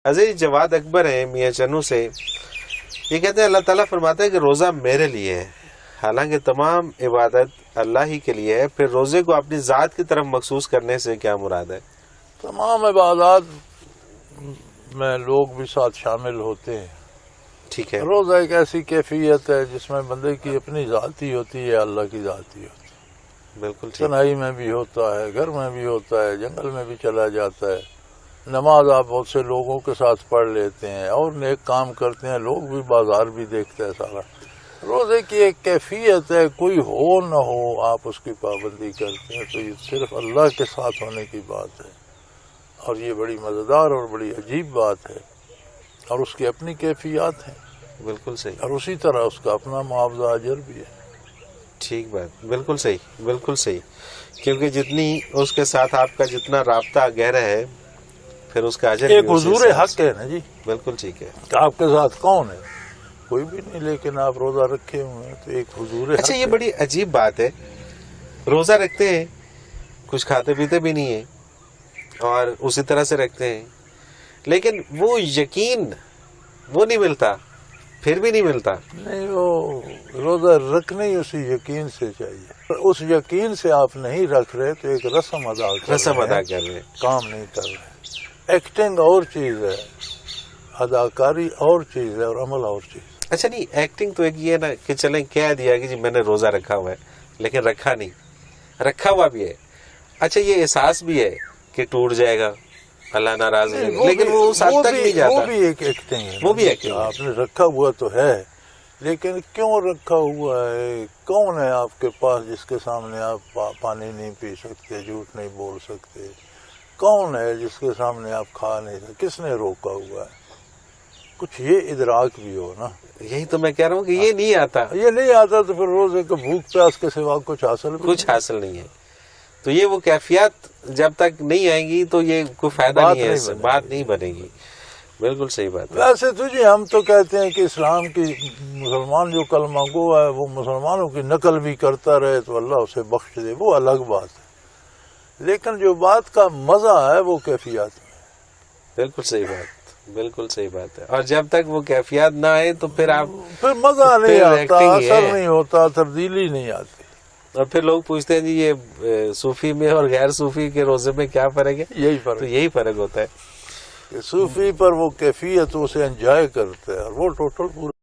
عزیز جواد اکبر ہیں میاں چنو سے، یہ کہتے ہیں اللہ تعالیٰ فرماتا ہے کہ روزہ میرے لیے ہے، حالانکہ تمام عبادت اللہ ہی کے لیے ہے، پھر روزے کو اپنی ذات کی طرف مخصوص کرنے سے کیا مراد ہے؟ تمام عبادات میں لوگ بھی ساتھ شامل ہوتے ہیں. ٹھیک ہے. روزہ ایک ایسی کیفیت ہے جس میں بندے کی اپنی ذاتی ہوتی ہے، اللہ کی ذاتی ہوتی ہے. بالکل ٹھیک. تنہائی میں بھی ہوتا ہے، گھر میں بھی ہوتا ہے، جنگل میں بھی چلا جاتا ہے. نماز آپ بہت سے لوگوں کے ساتھ پڑھ لیتے ہیں اور نیک کام کرتے ہیں، لوگ بھی بازار بھی دیکھتے ہیں سارا. روزے کی ایک کیفیت ہے، کوئی ہو نہ ہو آپ اس کی پابندی کرتے ہیں تو یہ صرف اللہ کے ساتھ ہونے کی بات ہے، اور یہ بڑی مزیدار اور بڑی عجیب بات ہے، اور اس کی اپنی کیفیات ہیں. بالکل صحیح. اور اسی طرح اس کا اپنا معاوضہ اجر بھی ہے. ٹھیک بات، بالکل صحیح، بالکل صحیح. کیونکہ جتنی اس کے ساتھ آپ کا جتنا رابطہ گہرا ہے پھر اس کا اجر ایک بھی حضور حق ہے نا جی. بالکل ٹھیک ہے. کہ آپ کے ساتھ کون ہے؟ کوئی بھی نہیں، لیکن آپ روزہ رکھے ہوئے ہیں تو ایک حضور حق. اچھا یہ بڑی عجیب بات ہے، روزہ رکھتے ہیں، کچھ کھاتے پیتے بھی نہیں ہیں اور اسی طرح سے رکھتے ہیں، لیکن وہ یقین وہ نہیں ملتا، پھر بھی نہیں ملتا. نہیں، وہ روزہ رکھنا ہی اسی یقین سے چاہیے. اس یقین سے آپ نہیں رکھ رہے تو ایک رسم ادا کر رہے ہیں، کام نہیں کر رہے. ایکٹنگ اور چیز ہے، اداکاری اور چیز ہے، اور عمل اور چیز. اچھا نہیں، ایکٹنگ تو ایک یہ ہے نا کہ چلیں کہہ دیا کہ جی میں نے روزہ رکھا ہوا ہے، لیکن رکھا نہیں، رکھا ہوا بھی ہے. اچھا یہ احساس بھی ہے کہ ٹوٹ جائے گا، اللہ ناراض ہے، لیکن وہ اس حد تک نہیں جاتا. وہ بھی ایک ایکٹنگ ہے، وہ بھی ایکٹنگ ہے. آپ نے رکھا ہوا تو ہے، لیکن کیوں رکھا ہوا ہے؟ کون ہے آپ کے پاس جس کے سامنے آپ پانی نہیں پی سکتے، جھوٹ نہیں بول سکتے؟ کون ہے جس کے سامنے آپ کھا نہیں سکتے؟ کس نے روکا ہوا ہے؟ کچھ یہ ادراک بھی ہو نا. یہی تو میں کہہ رہا ہوں کہ یہ نہیں آتا. یہ نہیں آتا تو پھر روزے کو بھوک پیاس کے سوا کچھ حاصل نہیں ہے. تو یہ وہ کیفیت جب تک نہیں آئیں گی تو یہ کوئی فائدہ نہیں ہے، اس سے بات نہیں بنے گی. بالکل صحیح بات ہے. ویسے تو جی ہم تو کہتے ہیں کہ اسلام کی مسلمان جو کلمہ گو ہے وہ مسلمانوں کی نقل بھی کرتا رہے تو اللہ اسے بخش دے، وہ الگ بات ہے. لیکن جو بات کا مزہ ہے وہ کیفیات میں. بالکل صحیح بات، بالکل صحیح بات ہے. اور جب تک وہ کیفیات نہ آئے تو پھر مزہ نہیں آتا، اثر نہیں ہوتا، تبدیلی نہیں آتی. اور پھر لوگ پوچھتے ہیں جی یہ صوفی میں اور غیر صوفی کے روزے میں کیا فرق ہے؟ یہی فرق ہوتا ہے کہ صوفی پر وہ کیفیت اسے انجوائے کرتا ہے اور وہ ٹوٹل پورا